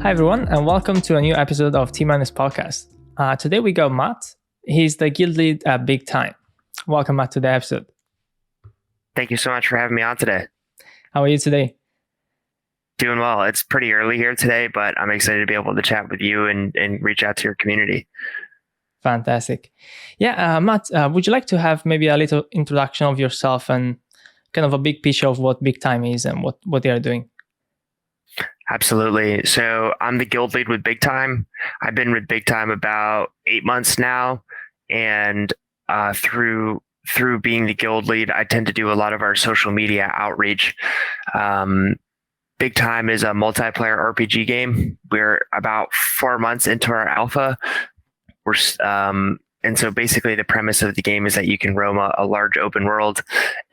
Hi everyone, and welcome to a new episode of T-Minus Podcast. Today we got Matt. He's the guild lead at Big Time. Welcome, Matt, to the episode. Thank you so much for having me on today. How are you today? Doing well. It's pretty early here today, but I'm excited to be able to chat with you and reach out to your community. Fantastic. Yeah, Matt, would you like to have maybe a little introduction of yourself and kind of a big picture of what Big Time is and what they are doing? Absolutely. So I'm the guild lead with Big Time. I've been with Big Time about 8 months now, and through being the guild lead, I tend to do a lot of our social media outreach. Big Time is a multiplayer RPG game. We're about 4 months into our alpha. And so basically the premise of the game is that you can roam a large open world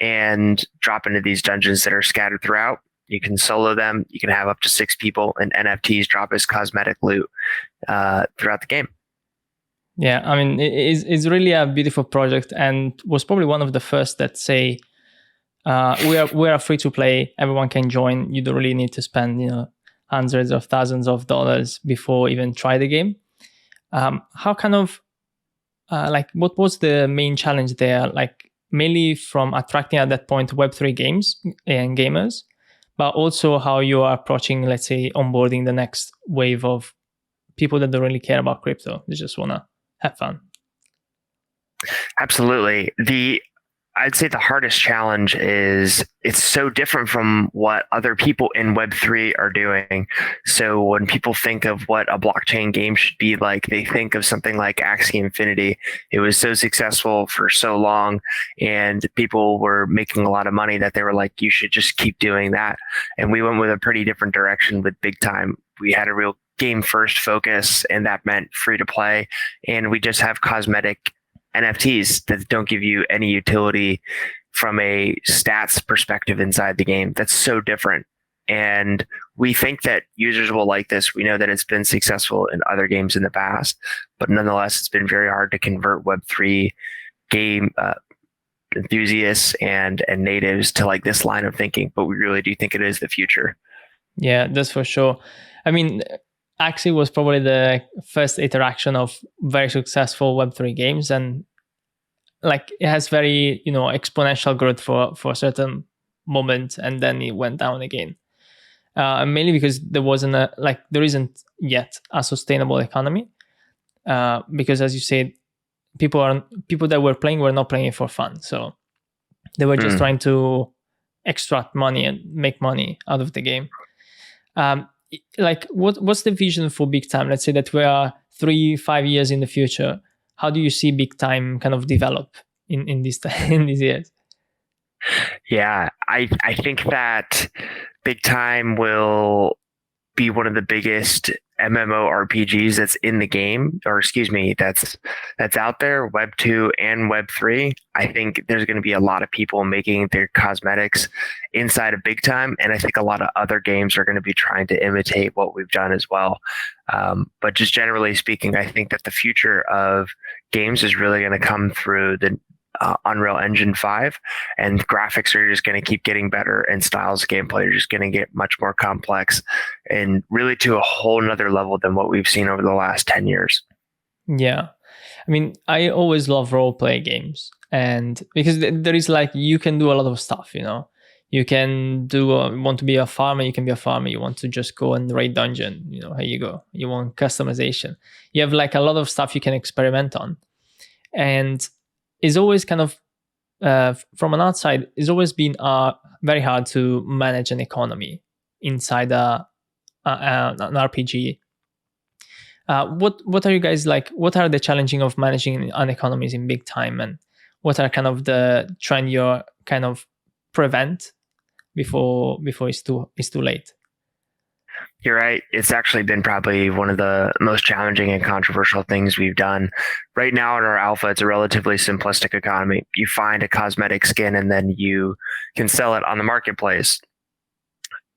and drop into these dungeons that are scattered throughout. You can solo them. You can have up to 6 people, and NFTs drop as cosmetic loot throughout the game. Yeah, I mean, it's really a beautiful project, and was probably one of the first that say we are free to play. Everyone can join. You don't really need to spend hundreds of thousands of dollars before even try the game. How kind of what was the main challenge there? Like mainly from attracting at that point Web3 games and gamers, but also how you are approaching, let's say, onboarding the next wave of people that don't really care about crypto. They just want to have fun. Absolutely. I'd say the hardest challenge is it's so different from what other people in Web3 are doing. So when people think of what a blockchain game should be like, they think of something like Axie Infinity. It was so successful for so long, and people were making a lot of money that they were like, you should just keep doing that. And we went with a pretty different direction with Big Time. We had a real game first focus, and that meant free to play. And we just have cosmetic NFTs that don't give you any utility from a stats perspective inside the game. That's so different. And we think that users will like this. We know that it's been successful in other games in the past, but nonetheless, it's been very hard to convert Web3 game enthusiasts and natives to like this line of thinking. But we really do think it is the future. Yeah, that's for sure. I mean, Axie was probably the first iteration of very successful Web3 games, and like it has very exponential growth for a certain moment, and then it went down again. Mainly because there isn't yet a sustainable economy. Because as you said, people that were playing were not playing it for fun, so they were just trying to extract money and make money out of the game. What's the vision for Big Time? Let's say that we are 3-5 years in the future. How do you see Big Time kind of develop in these years? Yeah, I think that Big Time will be one of the biggest MMORPGs that's in the game, or excuse me, that's out there, Web 2 and Web 3. I think there's going to be a lot of people making their cosmetics inside of Big Time, and I think a lot of other games are going to be trying to imitate what we've done as well. But just generally speaking, I think that the future of games is really going to come through the Unreal Engine 5, and graphics are just going to keep getting better, and styles of gameplay are just going to get much more complex and really to a whole nother level than what we've seen over the last 10 years. Yeah. I mean, I always love role play games, and because there is you can do a lot of stuff, you can want to be a farmer, you can be a farmer. You want to just go and raid dungeon, here you go. You want customization. You have a lot of stuff you can experiment on. And it's always kind of, from an outside, it's always been very hard to manage an economy inside an RPG. What are you guys like? What are the challenging of managing an economies in Big Time, and what are kind of the trend you're kind of prevent before it's too late? You're right. It's actually been probably one of the most challenging and controversial things we've done. Right now in our alpha, it's a relatively simplistic economy. You find a cosmetic skin and then you can sell it on the marketplace.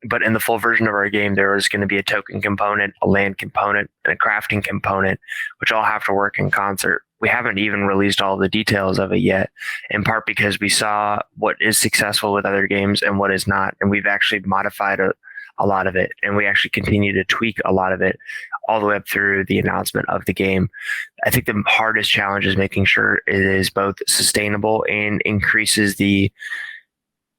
But in the full version of our game, there is going to be a token component, a land component, and a crafting component, which all have to work in concert. We haven't even released all the details of it yet, in part because we saw what is successful with other games and what is not. And we've actually modified a a lot of it, and we actually continue to tweak a lot of it all the way up through the announcement of the game. I think the hardest challenge is making sure it is both sustainable and increases the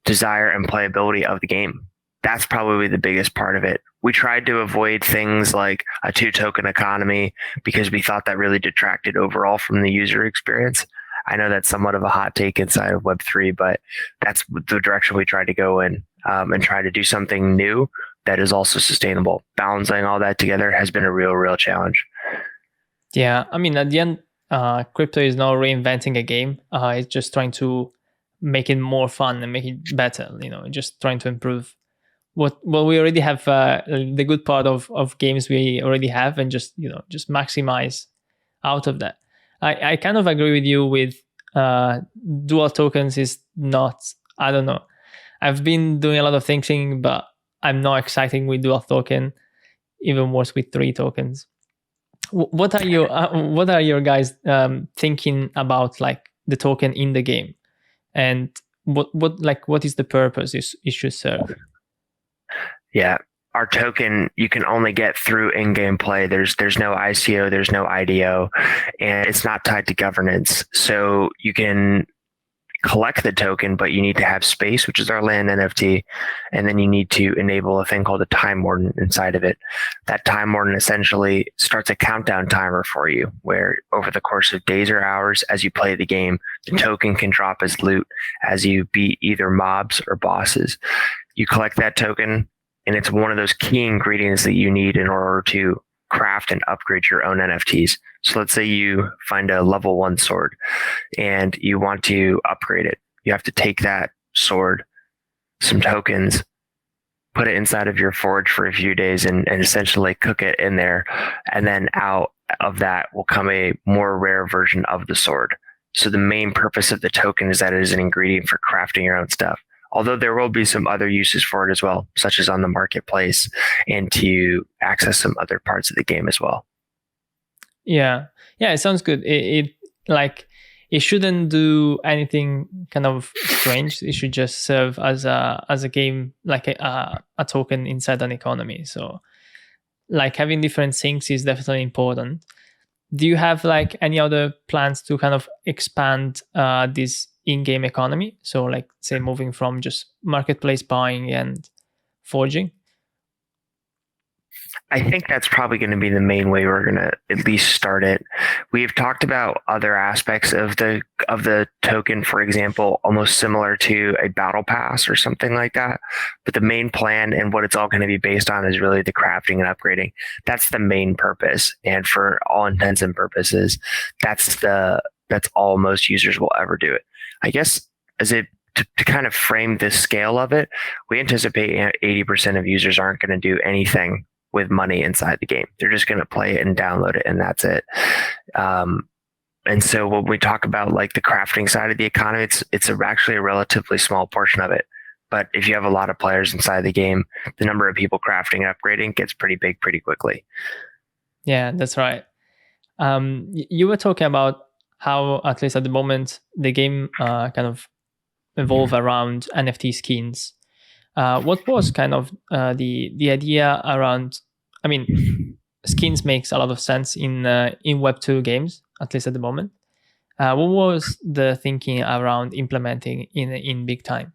desire and playability of the game. That's probably the biggest part of it. We tried to avoid things like a 2-token economy because we thought that really detracted overall from the user experience. I know that's somewhat of a hot take inside of Web3, but that's the direction we tried to go in, and try to do something new that is also sustainable. Balancing all that together has been a real challenge. Yeah, I mean, at the end, crypto is not reinventing a game. It's just trying to make it more fun and make it better. Just trying to improve what we already have, the good part of games we already have, and just maximize out of that. I kind of agree with you with dual tokens is not, I don't know. I've been doing a lot of thinking, but I'm not excited with dual token, even worse with 3 tokens. What are your guys thinking about, like, the token in the game, and what is the purpose it should serve? Yeah, our token you can only get through in-game play. There's no ICO, there's no IDO, and it's not tied to governance. So you can collect the token, but you need to have space, which is our land NFT, and then you need to enable a thing called a time warden inside of it. That time warden essentially starts a countdown timer for you, where over the course of days or hours as you play the game, the token can drop as loot as you beat either mobs or bosses. You collect that token, and it's one of those key ingredients that you need in order to craft and upgrade your own NFTs. So let's say you find a level 1 sword and you want to upgrade it. You have to take that sword, some tokens, put it inside of your forge for a few days and essentially cook it in there. And then out of that will come a more rare version of the sword. So the main purpose of the token is that it is an ingredient for crafting your own stuff. Although there will be some other uses for it as well, such as on the marketplace and to access some other parts of the game as well. Yeah, it sounds good. It shouldn't do anything kind of strange. It should just serve as a game, like a token inside an economy. So, like, having different things is definitely important. Do you have like any other plans to kind of expand this in-game economy? So, like, say, moving from just marketplace buying and forging? I think that's probably going to be the main way we're going to at least start it. We've talked about other aspects of the token, for example, almost similar to a battle pass or something like that. But the main plan and what it's all going to be based on is really the crafting and upgrading. That's the main purpose. And for all intents and purposes, that's all most users will ever do it. I guess to kind of frame the scale of it, we anticipate 80% of users aren't going to do anything with money inside the game. They're just going to play it and download it, and that's it. And so when we talk about like the crafting side of the economy, it's actually a relatively small portion of it. But if you have a lot of players inside the game, the number of people crafting and upgrading gets pretty big pretty quickly. Yeah, that's right. You were talking about how, at least at the moment, the game kind of evolve around NFT skins. What was kind of the idea around? I mean, skins makes a lot of sense in Web2 games, at least at the moment. What was the thinking around implementing in big time?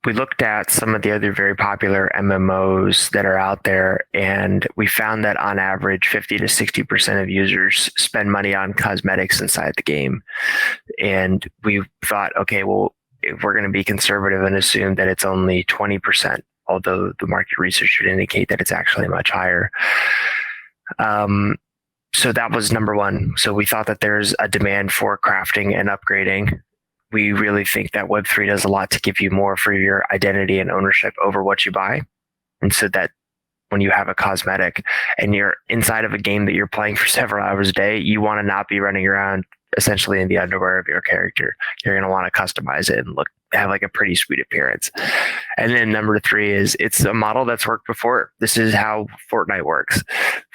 We looked at some of the other very popular MMOs that are out there, and we found that on average, 50 to 60% of users spend money on cosmetics inside the game. And we thought, okay, well, if we're going to be conservative and assume that it's only 20%, although the market research should indicate that it's actually much higher. So that was number one. So we thought that there's a demand for crafting and upgrading. We really think that Web3 does a lot to give you more for your identity and ownership over what you buy. And so that when you have a cosmetic and you're inside of a game that you're playing for several hours a day, you want to not be running around essentially in the underwear of your character. You're going to want to customize it and have like a pretty sweet appearance. And then number three is it's a model that's worked before. This is how Fortnite works.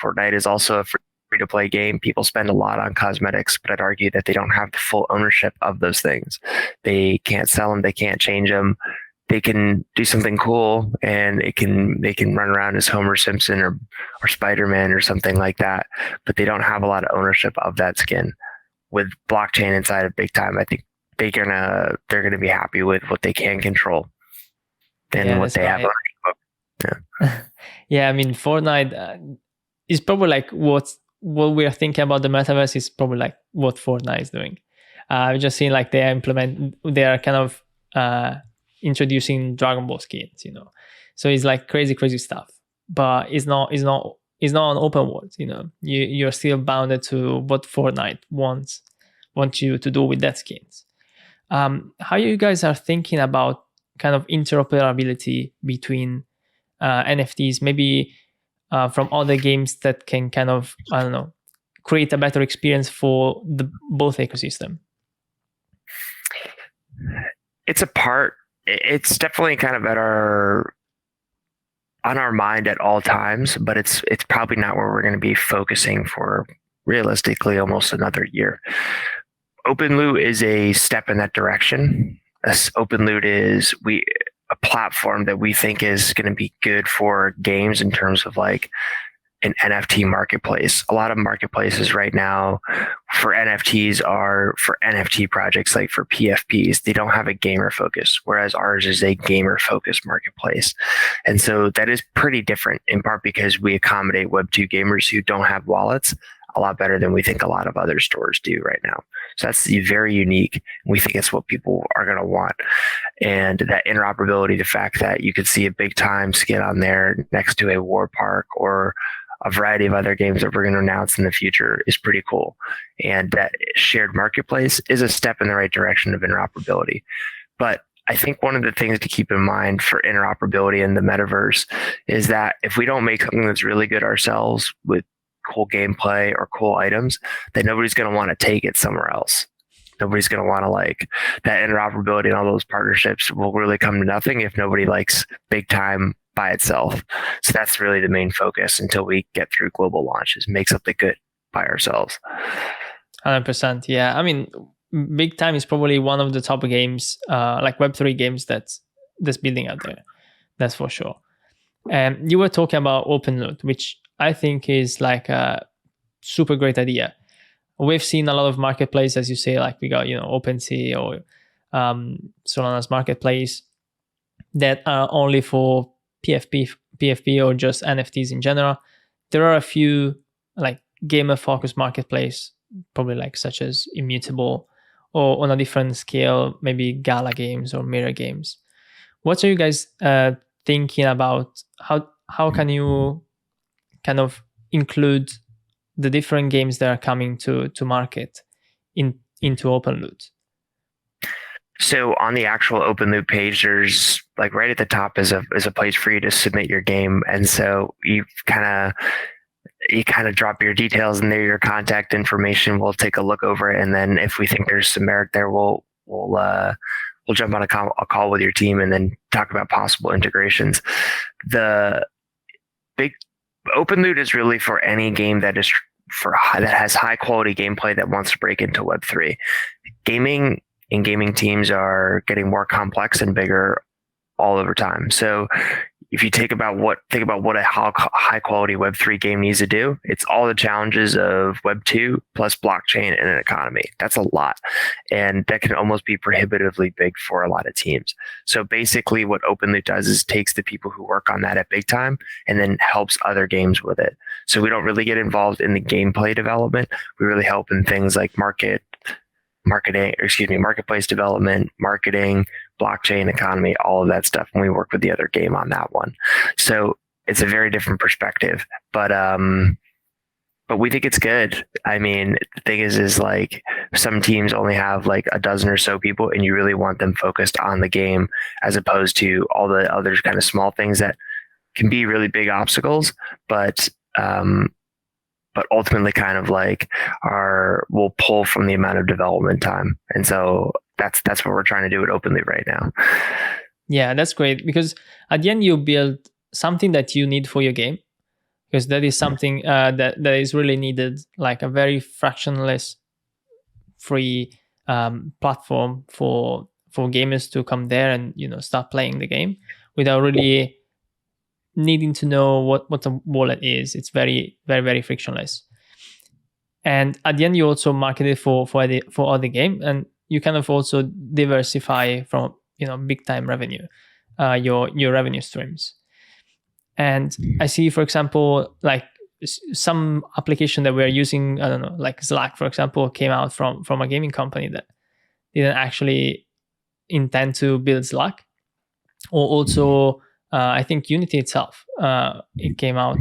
Fortnite is also a free-to-play game. People spend a lot on cosmetics, but I'd argue that they don't have the full ownership of those things. They can't sell them. They can't change them. they can do something cool and they can run around as Homer Simpson or Spider-Man or something like that, but they don't have a lot of ownership of that skin. With blockchain inside of Big Time, I think they're gonna be happy with what they can control than what they have. Yeah. Yeah, I mean, Fortnite is probably like what we are thinking about the metaverse is probably like what Fortnite is doing. I've just seen like they are kind of introducing Dragon Ball skins, so it's like crazy stuff, but it's not an open world. You're still bounded to what Fortnite wants you to do with that skins. How you guys are thinking about kind of interoperability between NFTs, maybe from other games that can kind of, I don't know, create a better experience for the both ecosystem? It's definitely kind of on our mind at all times, but it's probably not where we're going to be focusing for realistically almost another year. Open loot is a step in that direction. Open loot is a platform that we think is going to be good for games in terms of like an NFT marketplace. A lot of marketplaces right now for NFTs are for NFT projects, like for PFPs. They don't have a gamer focus, whereas ours is a gamer focused marketplace. And so that is pretty different, in part because we accommodate Web2 gamers who don't have wallets a lot better than we think a lot of other stores do right now. So that's very unique. We think it's what people are going to want. And that interoperability, the fact that you could see a Big Time skin on there next to a War Park or a variety of other games that we're going to announce in the future, is pretty cool. And that shared marketplace is a step in the right direction of interoperability. But I think one of the things to keep in mind for interoperability in the metaverse is that if we don't make something that's really good ourselves with cool gameplay or cool items, then nobody's going to want to take it somewhere else. Nobody's going to want to like that interoperability, and all those partnerships will really come to nothing if nobody likes Big Time by itself. So that's really the main focus until we get through global launches, make something good by ourselves. 100%. Yeah. I mean, Big Time is probably one of the top games, like Web3 games that's building out there. That's for sure. And you were talking about open loot, which I think is like a super great idea. We've seen a lot of marketplaces, as you say, like we got, OpenSea or Solana's marketplace that are only for PFP or just NFTs in general. There are a few like gamer focused marketplace, probably like such as Immutable, or on a different scale, maybe Gala Games or Mirror Games. What are you guys thinking about? How can you kind of include the different games that are coming to market into open loot? So on the actual open loot page, there's like right at the top is a place for you to submit your game, and so you kind of drop your details in there, your contact information. We'll take a look over it, and then if we think there's some merit there, we'll jump on a call with your team and then talk about possible integrations. The big open loot is really for any game that has high quality gameplay that wants to break into Web3. Gaming teams are getting more complex and bigger all over time. So if you think about what a high quality Web3 game needs to do, it's all the challenges of Web2 plus blockchain and an economy. That's a lot. And that can almost be prohibitively big for a lot of teams. So basically what OpenLoot does is takes the people who work on that at Big Time and then helps other games with it. So we don't really get involved in the gameplay development. We really help in things like marketplace development, marketing, blockchain, economy, all of that stuff. And we work with the other game on that one. So it's a very different perspective, but we think it's good. I mean, the thing is like some teams only have like a dozen or so people, and you really want them focused on the game as opposed to all the other kind of small things that can be really big obstacles, but ultimately kind of like will pull from the amount of development time. And so that's what we're trying to do at Openly right now. Yeah, that's great, because at the end you build something that you need for your game, because that is something that is really needed, like a very frictionless free platform for for gamers to come there and start playing the game without really needing to know what a wallet is. It's very, very, very frictionless. And at the end, you also market it for other game, and you kind of also diversify from big time revenue, your revenue streams. And I see, for example, like some application that we're using, I don't know, like Slack, for example, came out from a gaming company that didn't actually intend to build Slack. Or also, I think Unity itself, it came out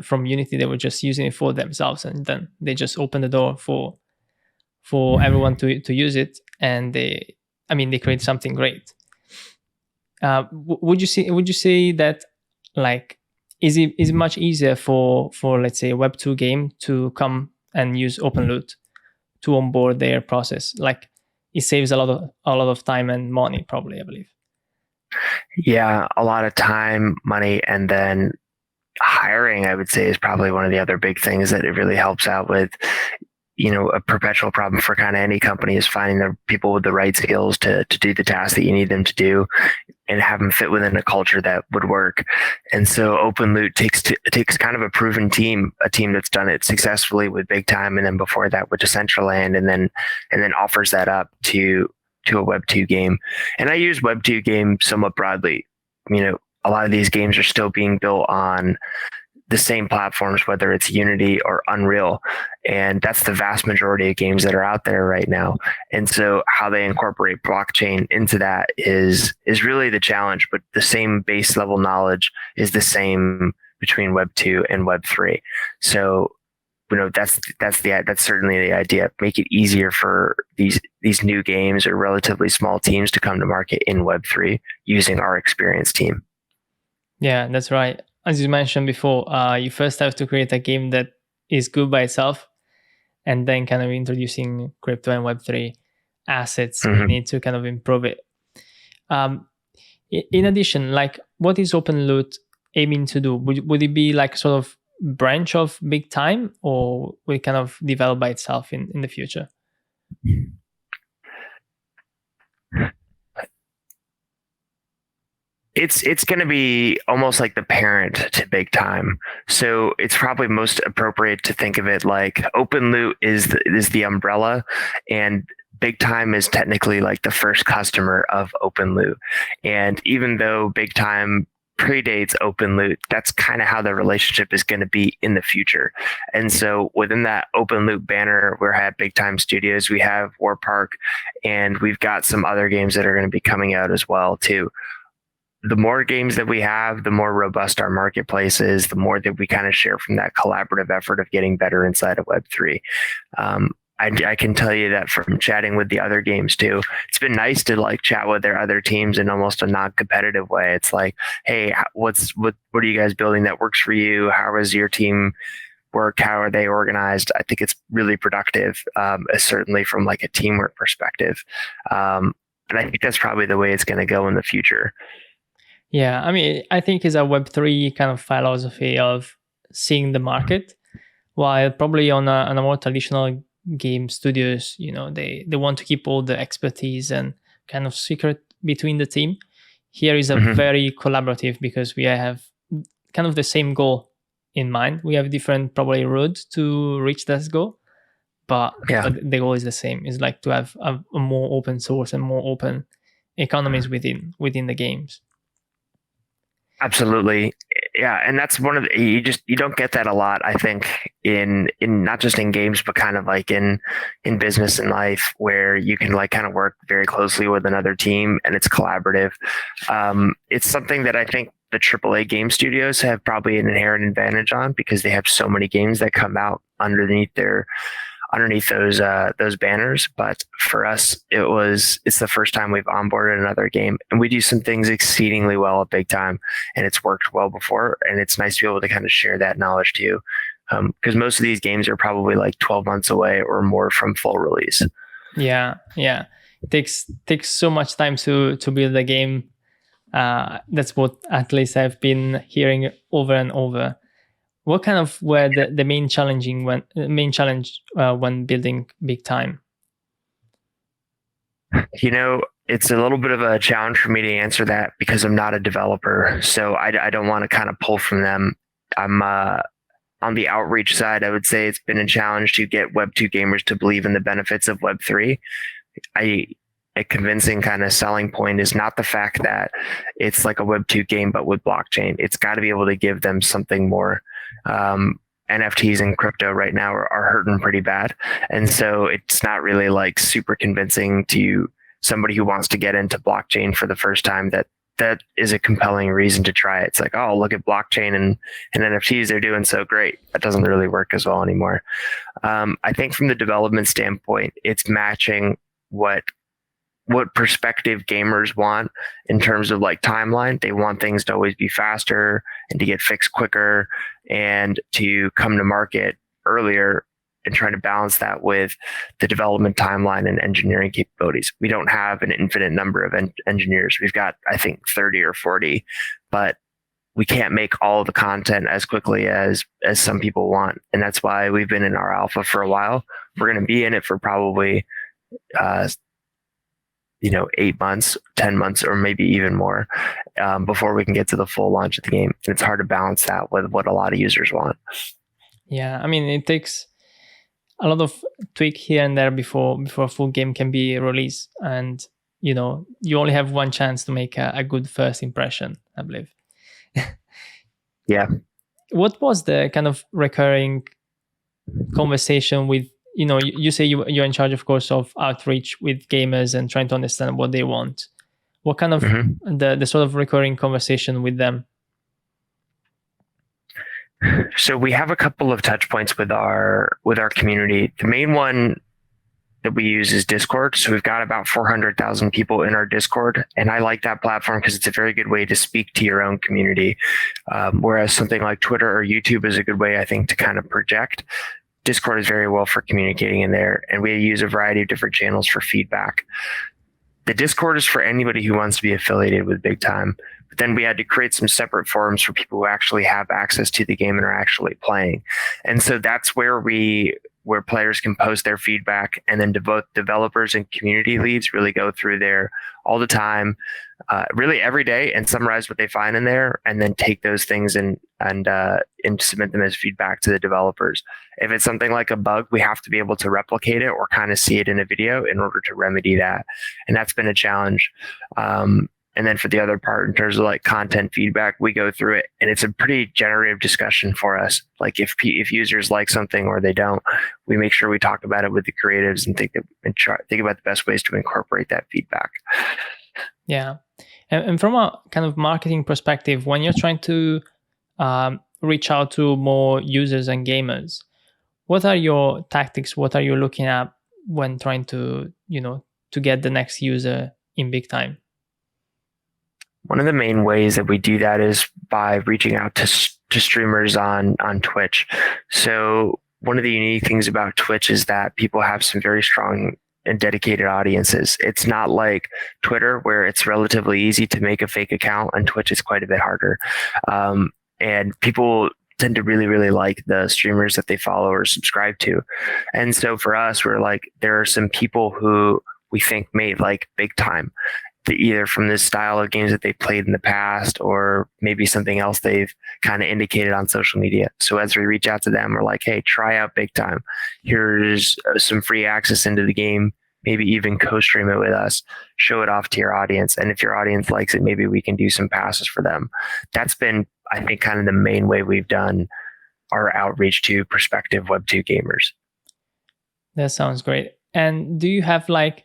from Unity. They were just using it for themselves, and then they just opened the door for everyone to use it, and they create something great. Would you say that, like, is it much easier for let's say a Web2 game to come and use OpenLoot to onboard their process? Like, it saves a lot of time and money, probably, I believe. Yeah, a lot of time, money, and then hiring, I would say, is probably one of the other big things that it really helps out with. A perpetual problem for kind of any company is finding the people with the right skills to do the tasks that you need them to do and have them fit within a culture that would work. And so OpenLoot takes kind of a proven team, a team that's done it successfully with Big Time, and then before that with Decentraland, and then offers that up to a Web2 game. And I use Web2 game somewhat broadly. A lot of these games are still being built on the same platforms, whether it's Unity or Unreal. And that's the vast majority of games that are out there right now. And so how they incorporate blockchain into that is really the challenge, but the same base level knowledge is the same between Web 2 and Web 3. So, that's certainly the idea. Make it easier for these new games or relatively small teams to come to market in Web 3 using our experienced team. Yeah, that's right. As you mentioned before, you first have to create a game that is good by itself, and then kind of introducing crypto and Web3 assets. You need to kind of improve it. In addition, like, what is OpenLoot aiming to do? Would it be like sort of branch of Big Time, or will it kind of develop by itself in the future? It's going to be almost like the parent to Big Time. So it's probably most appropriate to think of it like OpenLoot is the umbrella, and Big Time is technically like the first customer of OpenLoot. And even though Big Time predates OpenLoot, that's kind of how the relationship is going to be in the future. And so within that OpenLoot banner, we have Big Time Studios, we have War Park, and we've got some other games that are going to be coming out as well too. The more games that we have, the more robust our marketplace is, the more that we kind of share from that collaborative effort of getting better inside of Web3. I can tell you that from chatting with the other games too, it's been nice to like chat with their other teams in almost a non-competitive way. It's like, hey, what are you guys building that works for you? How is your team work? How are they organized? I think it's really productive, certainly from like a teamwork perspective. And I think that's probably the way it's going to go in the future. Yeah, I think it's a Web3 kind of philosophy of seeing the market, while probably on a more traditional game studios, they want to keep all the expertise and kind of secret between the team. Here is a very collaborative, because we have kind of the same goal in mind. We have different probably roads to reach that goal, but the goal is the same. It's like to have a more open source and more open economies within the games. Absolutely. Yeah. And that's one of you don't get that a lot, I think, in not just in games, but kind of like in business and life, where you can like kind of work very closely with another team and it's collaborative. It's something that I think the AAA game studios have probably an inherent advantage on, because they have so many games that come out underneath those banners. But for us, it's the first time we've onboarded another game, and we do some things exceedingly well at Big Time, and it's worked well before, and it's nice to be able to kind of share that knowledge too, because most of these games are probably like 12 months away or more from full release. Yeah, it takes so much time to build a game. That's what at least I've been hearing over and over. What kind of were the main challenge when building Big Time? it's a little bit of a challenge for me to answer that because I'm not a developer. So I don't want to kind of pull from them. I'm on the outreach side. I would say it's been a challenge to get Web2 gamers to believe in the benefits of Web3. A convincing kind of selling point is not the fact that it's like a Web2 game, but with blockchain. It's got to be able to give them something more. NFTs and crypto right now are hurting pretty bad. And so it's not really like super convincing to somebody who wants to get into blockchain for the first time that is a compelling reason to try it. It's like, oh, look at blockchain and NFTs, they're doing so great. That doesn't really work as well anymore. I think from the development standpoint, it's matching what prospective gamers want in terms of like timeline. They want things to always be faster and to get fixed quicker and to come to market earlier, and trying to balance that with the development timeline and engineering capabilities. We don't have an infinite number of engineers. We've got, I think, 30 or 40, but we can't make all the content as quickly as some people want. And that's why we've been in our alpha for a while. We're going to be in it for probably 8 months, 10 months, or maybe even more before we can get to the full launch of the game. And it's hard to balance that with what a lot of users want. Yeah, I mean, it takes a lot of tweak here and there before a full game can be released. And, you only have one chance to make a good first impression, I believe. Yeah. What was the kind of recurring conversation with, you say you're in charge, of course, of outreach with gamers and trying to understand what they want. What kind of the sort of recurring conversation with them? So we have a couple of touch points with our community. The main one that we use is Discord. So we've got about 400,000 people in our Discord. And I like that platform because it's a very good way to speak to your own community. Whereas something like Twitter or YouTube is a good way, I think, to kind of project. Discord is very well for communicating in there. And we use a variety of different channels for feedback. The Discord is for anybody who wants to be affiliated with Big Time. But then we had to create some separate forums for people who actually have access to the game and are actually playing. And so that's where players can post their feedback, and then both developers and community leads really go through there all the time, really every day, and summarize what they find in there, and then take those things and submit them as feedback to the developers. If it's something like a bug, we have to be able to replicate it or kind of see it in a video in order to remedy that. And that's been a challenge. And then for the other part, in terms of like content feedback, we go through it, and it's a pretty generative discussion for us. Like if users like something or they don't, we make sure we talk about it with the creatives and think about the best ways to incorporate that feedback. Yeah, and from a kind of marketing perspective, when you're trying to reach out to more users and gamers, what are your tactics? What are you looking at when trying to to get the next user in Big Time? One of the main ways that we do that is by reaching out to streamers on Twitch. So one of the unique things about Twitch is that people have some very strong and dedicated audiences. It's not like Twitter, where it's relatively easy to make a fake account, and Twitch is quite a bit harder. And people tend to really, really like the streamers that they follow or subscribe to. And so for us, we're like, there are some people who we think may like Big Time, either from this style of games that they played in the past, or maybe something else they've kind of indicated on social media. So as we reach out to them, we're like, hey, try out Big Time. Here's some free access into the game. Maybe even co-stream it with us, show it off to your audience. And if your audience likes it, maybe we can do some passes for them. That's been, I think, kind of the main way we've done our outreach to prospective Web2 gamers. That sounds great. And do you have like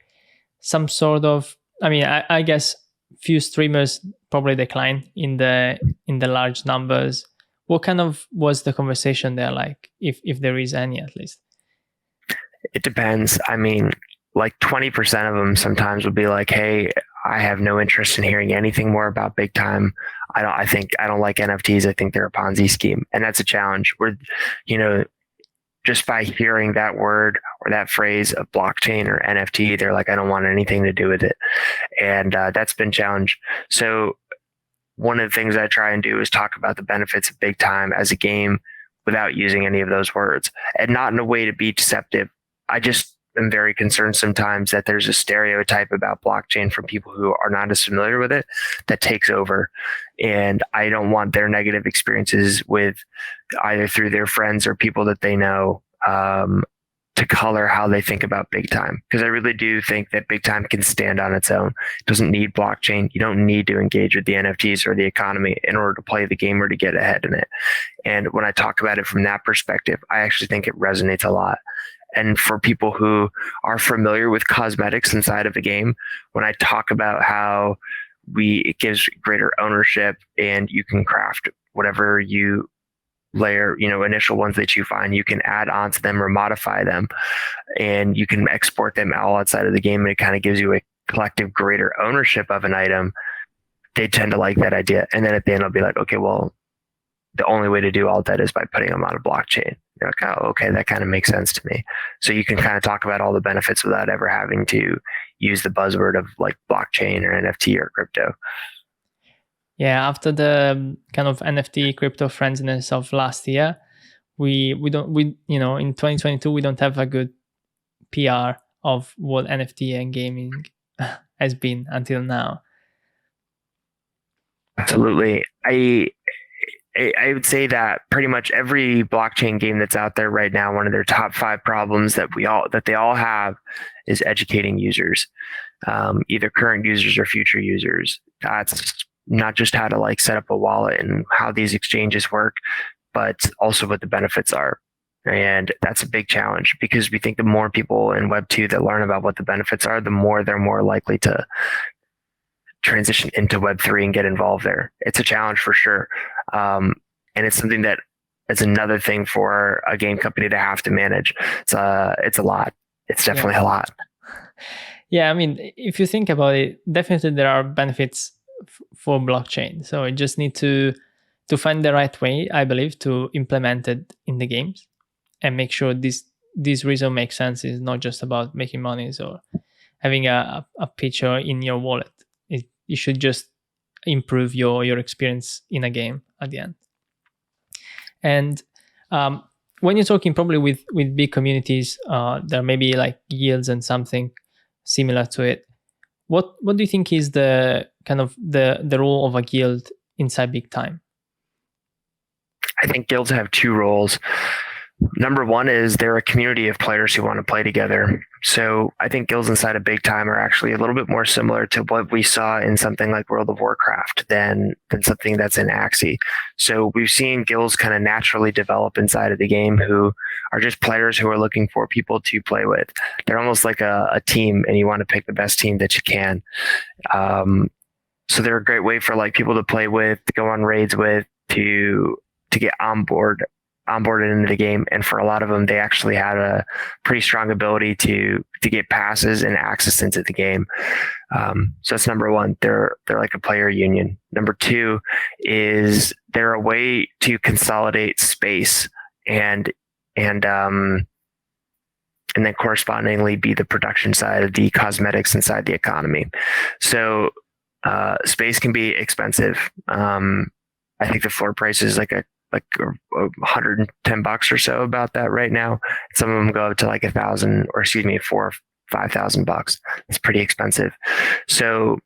some sort of, I mean, I guess few streamers probably decline in the large numbers. What kind of was the conversation there like, if there is any at least? It depends. I mean, like 20% of them sometimes would be like, hey, I have no interest in hearing anything more about Big Time. I don't like NFTs. I think they're a Ponzi scheme. And that's a challenge. Just by hearing that word or that phrase of blockchain or NFT, they're like, I don't want anything to do with it. And that's been challenged. So one of the things I try and do is talk about the benefits of Big Time as a game without using any of those words, and not in a way to be deceptive. am very concerned sometimes that there's a stereotype about blockchain from people who are not as familiar with it that takes over. And I don't want their negative experiences with either through their friends or people that they know to color how they think about big time. Because I really do think that big time can stand on its own. It doesn't need blockchain. You don't need to engage with the NFTs or the economy in order to play the game or to get ahead in it. And when I talk about it from that perspective, I actually think it resonates a lot. And for people who are familiar with cosmetics inside of the game, when I talk about how it gives greater ownership and you can craft whatever you layer, initial ones that you find, you can add onto them or modify them, and you can export them all outside of the game, and it kind of gives you a collective greater ownership of an item. They tend to like that idea. And then at the end, I'll be like, okay, well, the only way to do all that is by putting them on a blockchain. You're like, oh, okay, that kind of makes sense to me. So you can kind of talk about all the benefits without ever having to use the buzzword of like blockchain or NFT or crypto. Yeah, after the kind of NFT crypto frenziness of last year, we in 2022 we don't have a good PR of what NFT and gaming has been until now. Absolutely. I would say that pretty much every blockchain game that's out there right now, one of their top 5 problems that they all have is educating users, either current users or future users. That's not just how to like set up a wallet and how these exchanges work, but also what the benefits are. And that's a big challenge, because we think the more people in Web2 that learn about what the benefits are, the more they're more likely to transition into Web3 and get involved there. It's a challenge for sure. And it's something that is another thing for a game company to have to manage. It's a lot. It's definitely a lot. Yeah, I mean, if you think about it, definitely there are benefits for blockchain. So you just need to find the right way, I believe, to implement it in the games and make sure this reason makes sense. Is not just about making money or having a picture in your wallet. You should just improve your experience in a game at the end. And when you're talking probably with big communities, there may be like guilds and something similar to it. What do you think is the kind of the role of a guild inside big time? I think guilds have 2 roles. Number one is they're a community of players who want to play together. So I think guilds inside of big time are actually a little bit more similar to what we saw in something like World of Warcraft than something that's in Axie. So we've seen guilds kind of naturally develop inside of the game who are just players who are looking for people to play with. They're almost like a team, and you want to pick the best team that you can. So they're a great way for like people to play with, to go on raids with, to get onboarded into the game. And for a lot of them, they actually had a pretty strong ability to get passes and access into the game. So that's number one. They're like a player union. Number 2 is they're a way to consolidate space and then correspondingly be the production side of the cosmetics inside the economy. So space can be expensive. I think the floor price is like $110 or so, about that right now. Some of them go up to like $4,000 or $5,000 or $5,000. It's pretty expensive. So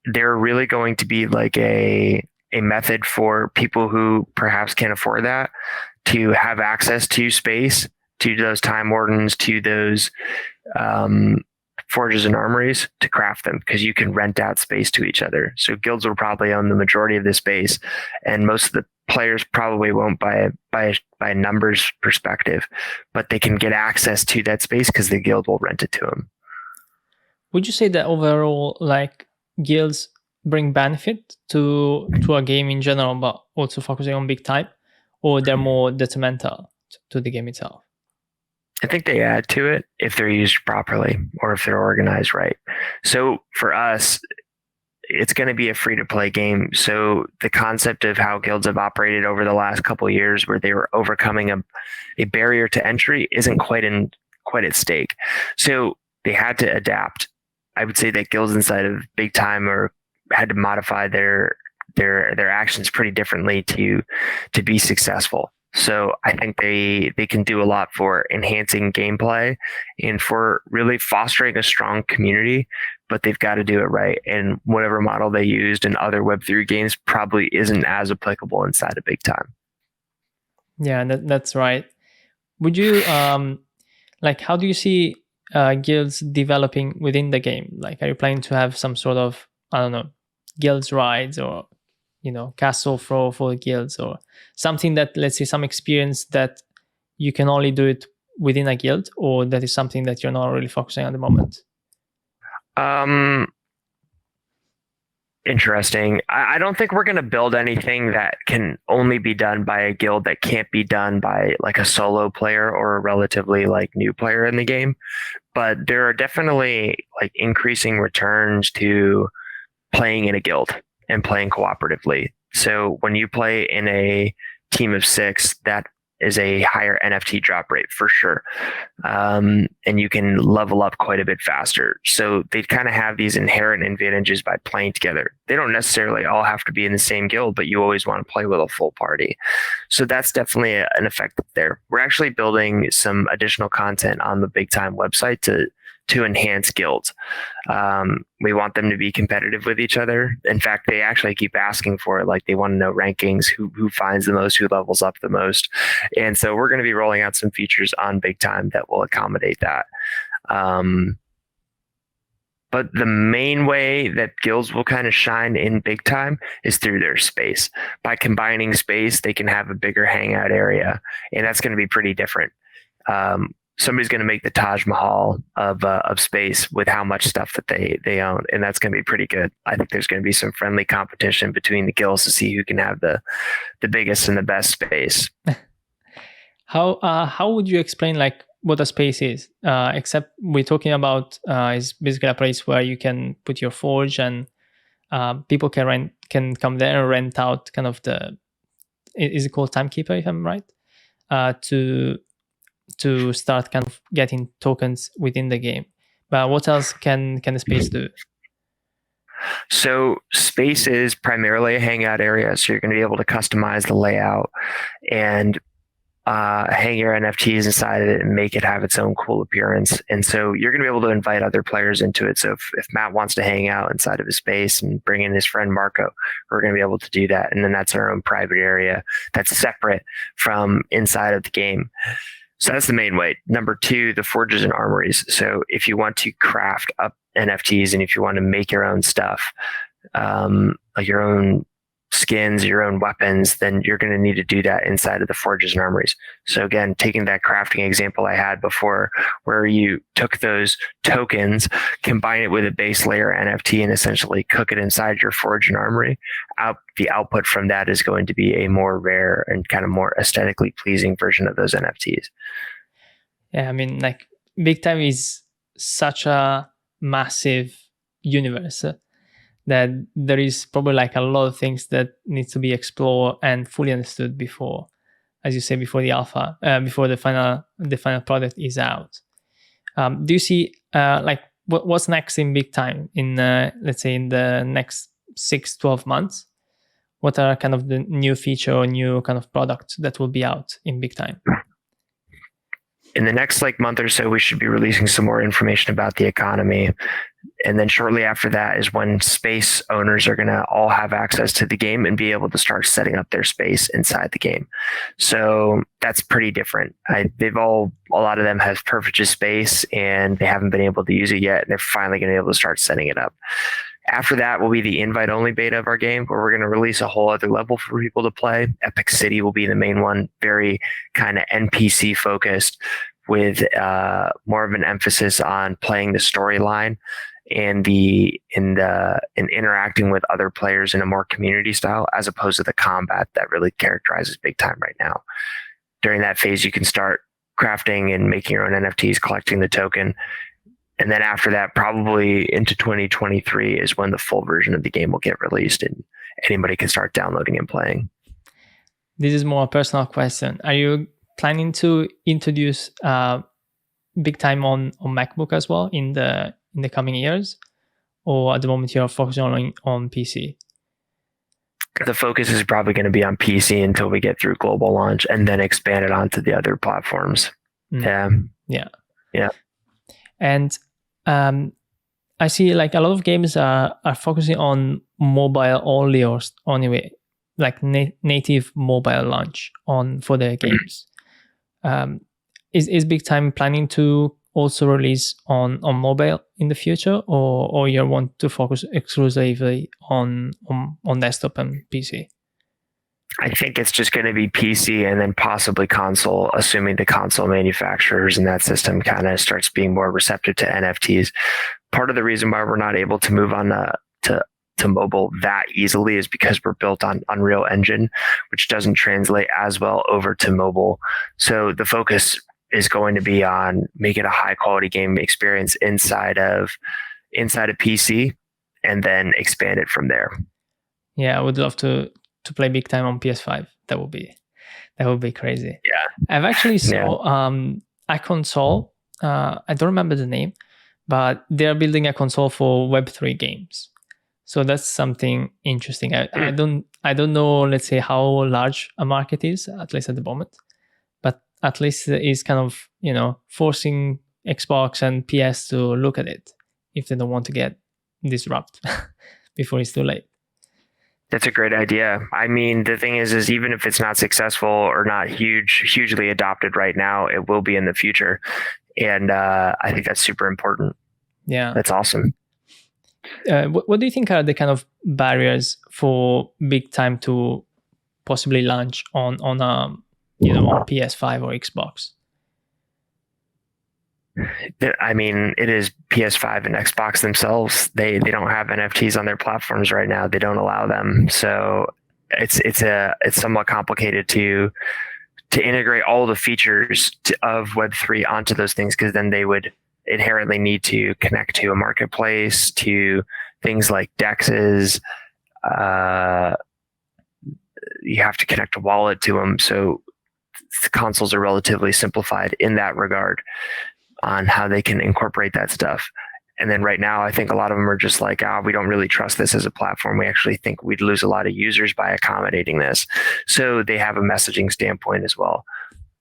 they're really going to be like a method for people who perhaps can't afford that to have access to space, to those time wardens, to those forges and armories to craft them, because you can rent out space to each other. So guilds will probably own the majority of the space, and most of the players probably won't by a numbers perspective, but they can get access to that space because the guild will rent it to them. Would you say that overall, like, guilds bring benefit to a game in general, but also focusing on big time, or they're more detrimental to the game itself? I think they add to it if they're used properly or if they're organized right. So for us, it's going to be a free-to-play game. So the concept of how guilds have operated over the last couple of years, where they were overcoming a barrier to entry, isn't quite at stake. So they had to adapt. I would say that guilds inside of big time had to modify their actions pretty differently to be successful. So I think they can do a lot for enhancing gameplay and for really fostering a strong community, but they've got to do it right. And whatever model they used in other Web3 games probably isn't as applicable inside of Big Time. Yeah, that's right. Would you like, how do you see guilds developing within the game? Like, are you planning to have some sort of, I don't know, guilds rides, or castle for guilds, or something that, let's say, some experience that you can only do it within a guild, or that is something that you're not really focusing on at the moment? Interesting. I don't think we're going to build anything that can only be done by a guild that can't be done by like a solo player or a relatively like new player in the game. But there are definitely like increasing returns to playing in a guild and playing cooperatively. So when you play in a team of 6, that is a higher NFT drop rate for sure. And you can level up quite a bit faster. So they kind of have these inherent advantages by playing together. They don't necessarily all have to be in the same guild, but you always want to play with a full party. So that's definitely an effect there. We're actually building some additional content on the Big Time website to enhance guilds. We want them to be competitive with each other. In fact, they actually keep asking for it. Like, they want to know rankings, who finds the most, who levels up the most. And so we're going to be rolling out some features on Big Time that will accommodate that. But the main way that guilds will kind of shine in Big Time is through their space. By combining space, they can have a bigger hangout area, and that's going to be pretty different. Somebody's going to make the Taj Mahal of space with how much stuff that they own, and that's going to be pretty good. I think there's going to be some friendly competition between the guilds to see who can have the biggest and the best space. How would you explain like what a space is? Except we're talking about is basically a place where you can put your forge, and people can come there and rent out kind of is it called timekeeper, if I'm right? To start kind of getting tokens within the game. But what else can the space do? So space is primarily a hangout area. So you're going to be able to customize the layout and hang your NFTs inside of it and make it have its own cool appearance. And so you're going to be able to invite other players into it. So if Matt wants to hang out inside of his space and bring in his friend Marco, we're going to be able to do that. And then that's our own private area that's separate from inside of the game. So that's the main way. Number 2, the forges and armories. So if you want to craft up NFTs and if you want to make your own stuff, like your own skins, your own weapons, then you're going to need to do that inside of the forges and armories. So again, taking that crafting example I had before, where you took those tokens, combine it with a base layer NFT, and essentially cook it inside your forge and armory, the output from that is going to be a more rare and kind of more aesthetically pleasing version of those NFTs. Yeah, I mean, like, Big Time is such a massive universe that there is probably like a lot of things that needs to be explored and fully understood before, as you say, before the alpha, before the final product is out. Do you see like what's next in Big Time in let's say in the next 6-12 months? What are kind of the new feature or new kind of product that will be out in Big Time? In the next month or so, we should be releasing some more information about the economy. And then shortly after that is when space owners are going to all have access to the game and be able to start setting up their space inside the game. So that's pretty different. A lot of them have purchased space and they haven't been able to use it yet. And they're finally going to be able to start setting it up. After that will be the invite-only beta of our game, where we're going to release a whole other level for people to play. Epic City will be the main one, very kind of NPC focused, with more of an emphasis on playing the storyline and interacting with other players in a more community style, as opposed to the combat that really characterizes Big Time right now. During that phase, you can start crafting and making your own NFTs, collecting the token. And then after that, probably into 2023 is when the full version of the game will get released and anybody can start downloading and playing. This is more a personal question. Are you planning to introduce Big Time on MacBook as well in the coming years? Or at the moment you're focusing on PC? the focus is probably going to be on PC until we get through global launch, and then expand it onto the other platforms. Yeah. Yeah. And I see like a lot of games are focusing on mobile only, or anyway, like native mobile launch for their games. Is Big Time planning to also release on mobile in the future, or you want to focus exclusively on desktop and PC? I think it's just going to be PC and then possibly console, assuming the console manufacturers and that system kind of starts being more receptive to NFTs. Part of the reason why we're not able to move on to mobile that easily is because we're built on Unreal Engine, which doesn't translate as well over to mobile. So the focus is going to be on making a high quality game experience inside of PC, and then expand it from there. Yeah, I would love to play Big Time on PS5. That would be crazy. Yeah, I've actually saw a console. I don't remember the name, but they're building a console for Web3 games. So that's something interesting. I don't know, let's say, how large a market is, at least at the moment, but at least it's kind of, forcing Xbox and PS to look at it if they don't want to get disrupted before it's too late. That's a great idea. I mean, the thing is even if it's not successful or not hugely adopted right now, it will be in the future. And I think that's super important. Yeah. That's awesome. What do you think are the kind of barriers for Big Time to possibly launch on on PS5 or Xbox? I mean, it is PS5 and Xbox themselves. They don't have NFTs on their platforms right now. They don't allow them. So it's somewhat complicated to integrate all the features of Web3 onto those things, because then they would inherently need to connect to a marketplace, to things like DEXs. You have to connect a wallet to them. So consoles are relatively simplified in that regard on how they can incorporate that stuff. And then right now, I think a lot of them are just like, we don't really trust this as a platform. We actually think we'd lose a lot of users by accommodating this. So they have a messaging standpoint as well.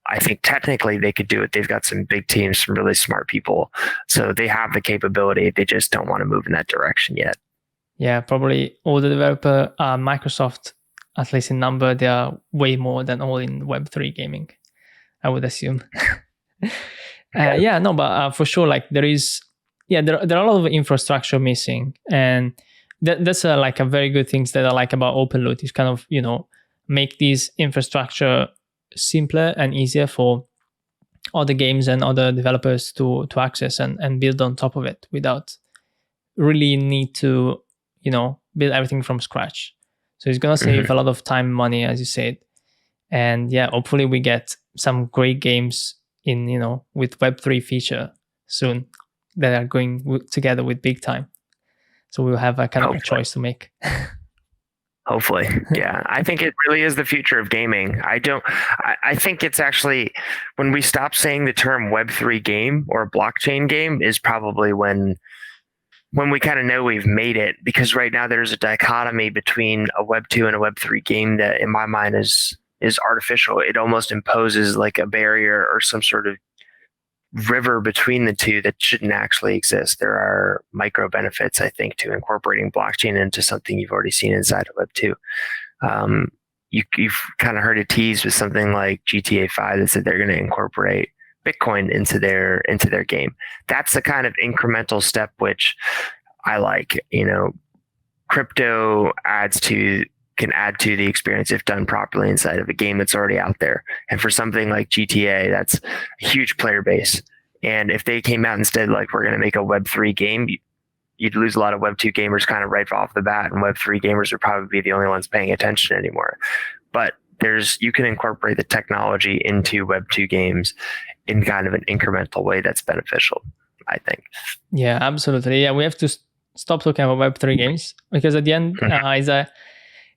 I think technically they could do it. They've got some big teams, some really smart people. So they have the capability. They just don't want to move in that direction yet. Yeah, probably all the developer, Microsoft, at least in number, they are way more than all in Web3 gaming, I would assume. But for sure, like there are a lot of infrastructure missing, and that's like a very good things that I like about OpenLoot is kind of, make these infrastructure simpler and easier for other games and other developers to access and build on top of it without really need to, build everything from scratch. So it's going to save a lot of time, money, as you said. And hopefully we get some great games in, with Web3 feature soon that are going together with Big Time. So we'll have a kind of a choice to make. Hopefully. Yeah. I think it really is the future of gaming. I think it's actually, when we stop saying the term Web3 game or blockchain game is probably when we kind of know we've made it, because right now there's a dichotomy between a Web2 and a Web3 game that in my mind is artificial. It almost imposes like a barrier or some sort of river between the two that shouldn't actually exist. There are micro benefits, I think, to incorporating blockchain into something you've already seen inside of Web2. You've kind of heard it teased with something like GTA 5 that said they're going to incorporate Bitcoin into their game. That's the kind of incremental step which I like. Crypto can add to the experience if done properly inside of a game that's already out there. And for something like GTA, that's a huge player base. And if they came out instead, like, we're going to make a Web3 game, you'd lose a lot of Web2 gamers kind of right off the bat. And Web3 gamers would probably be the only ones paying attention anymore. But you can incorporate the technology into Web2 games in kind of an incremental way that's beneficial, I think. Yeah, absolutely. Yeah, we have to stop talking about Web3 games, because at the end,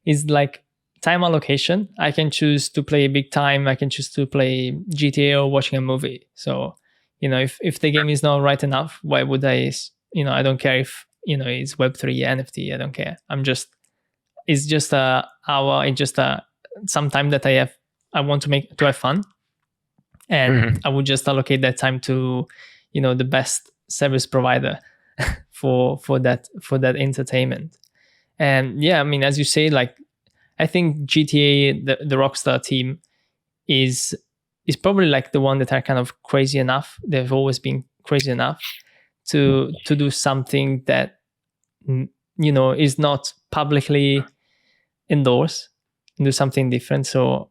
is like time allocation. I can choose to play Big Time. I can choose to play GTA or watching a movie. So, if the game is not right enough, why would I don't care if, it's Web3 NFT. I don't care. it's just a hour. It's just some time that I want to have fun, and I would just allocate that time to, the best service provider for that entertainment. And yeah, I mean, as you say, like, I think GTA, the Rockstar team, is probably like the one that are kind of crazy enough. They've always been crazy enough to do something that is not publicly endorsed, do something different. So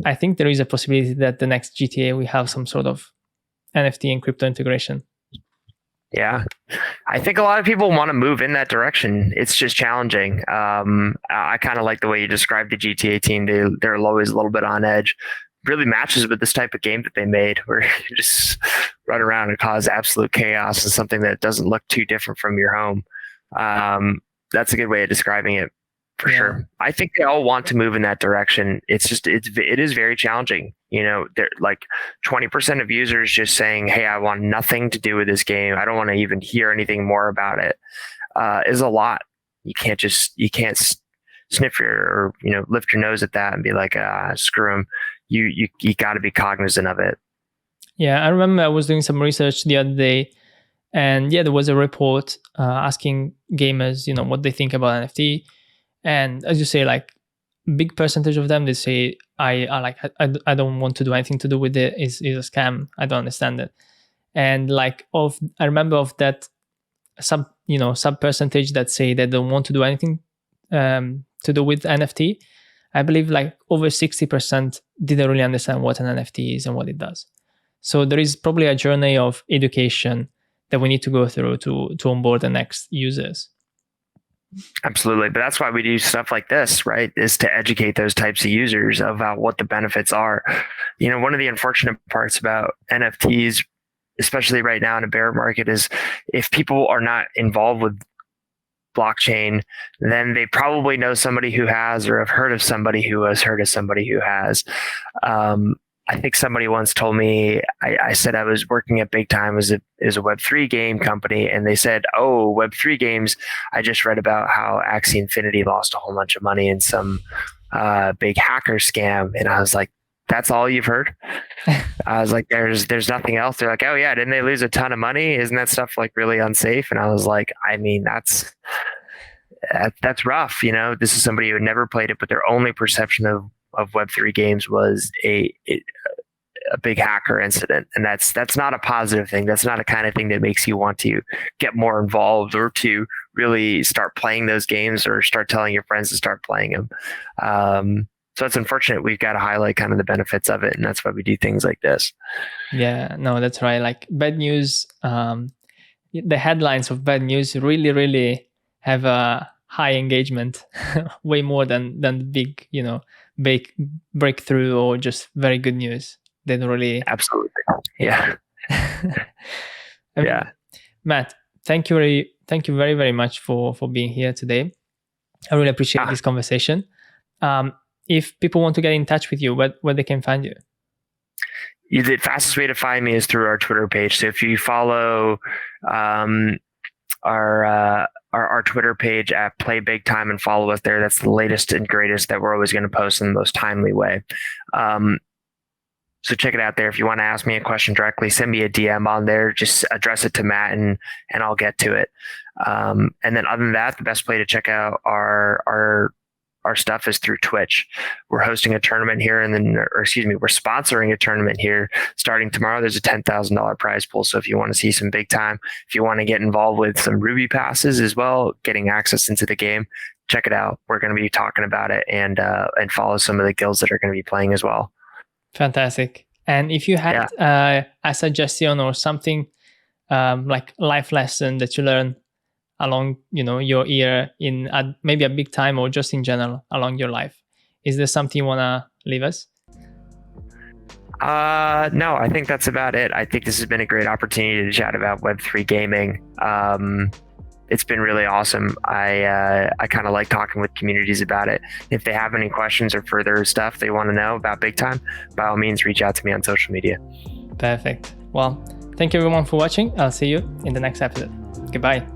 I think there is a possibility that the next GTA will have some sort of NFT and crypto integration. Yeah, I think a lot of people want to move in that direction. It's just challenging. I kind of like the way you described the GTA team. They're always a little bit on edge. Really matches with this type of game that they made, where you just run around and cause absolute chaos and something that doesn't look too different from your home. That's a good way of describing it, for sure. I think they all want to move in that direction. It's just it is very challenging. They're like 20% of users just saying, "Hey, I want nothing to do with this game. I don't want to even hear anything more about it." Is a lot. You can't sniff or lift your nose at that and be like, screw them. You got to be cognizant of it. Yeah, I remember I was doing some research the other day, and there was a report asking gamers, what they think about NFT. And as you say, like, big percentage of them, they say, I don't want to do anything to do with it. Is a scam. I don't understand it. And like, I remember of that sub percentage that say they don't want to do anything to do with NFT. I believe like over 60% didn't really understand what an NFT is and what it does. So there is probably a journey of education that we need to go through to onboard the next users. Absolutely. But that's why we do stuff like this, right? Is to educate those types of users about what the benefits are. One of the unfortunate parts about NFTs, especially right now in a bear market, is if people are not involved with blockchain, then they probably know somebody who has, or have heard of somebody who has heard of somebody who has. I think somebody once told me, I said I was working at Big Time as a Web3 game company, and they said, "Oh, Web3 games, I just read about how Axie Infinity lost a whole bunch of money in some big hacker scam." And I was like, "That's all you've heard?" I was like, there's nothing else. They're like, "Oh yeah, didn't they lose a ton of money? Isn't that stuff like really unsafe?" And I was like, I mean, that's rough. This is somebody who had never played it, but their only perception of Web3 games was a big hacker incident. And that's not a positive thing. That's not a kind of thing that makes you want to get more involved or to really start playing those games or start telling your friends to start playing them. So it's unfortunate. We've got to highlight kind of the benefits of it. And that's why we do things like this. Yeah, no, that's right. Like bad news, the headlines of bad news really, really have a high engagement, way more than the big, big breakthrough or just very good news. They don't really. Absolutely. Yeah. Yeah. Matt, thank you very, very much for being here today. I really appreciate this conversation. If people want to get in touch with you, where they can find you? The fastest way to find me is through our Twitter page. So if you follow our Twitter page at Play Big Time and follow us there, that's the latest and greatest that we're always going to post in the most timely way. So check it out there. If you want to ask me a question directly, send me a DM on there. Just address it to Matt and I'll get to it. And then other than that, the best way to check out our stuff is through Twitch. We're hosting a tournament here, we're sponsoring a tournament here starting tomorrow. There's a $10,000 prize pool. So if you want to see some big time, if you want to get involved with some Ruby passes as well, getting access into the game, check it out. We're going to be talking about it and follow some of the guilds that are going to be playing as well. Fantastic. And if you had a suggestion or something like life lesson that you learned along your year in maybe a big time or just in general along your life, is there something you want to leave us? No, I think that's about it. I think this has been a great opportunity to chat about Web3 gaming. It's been really awesome. I kind of like talking with communities about it. If they have any questions or further stuff they want to know about Big Time, by all means, reach out to me on social media. Perfect. Well, thank you everyone for watching. I'll see you in the next episode. Goodbye.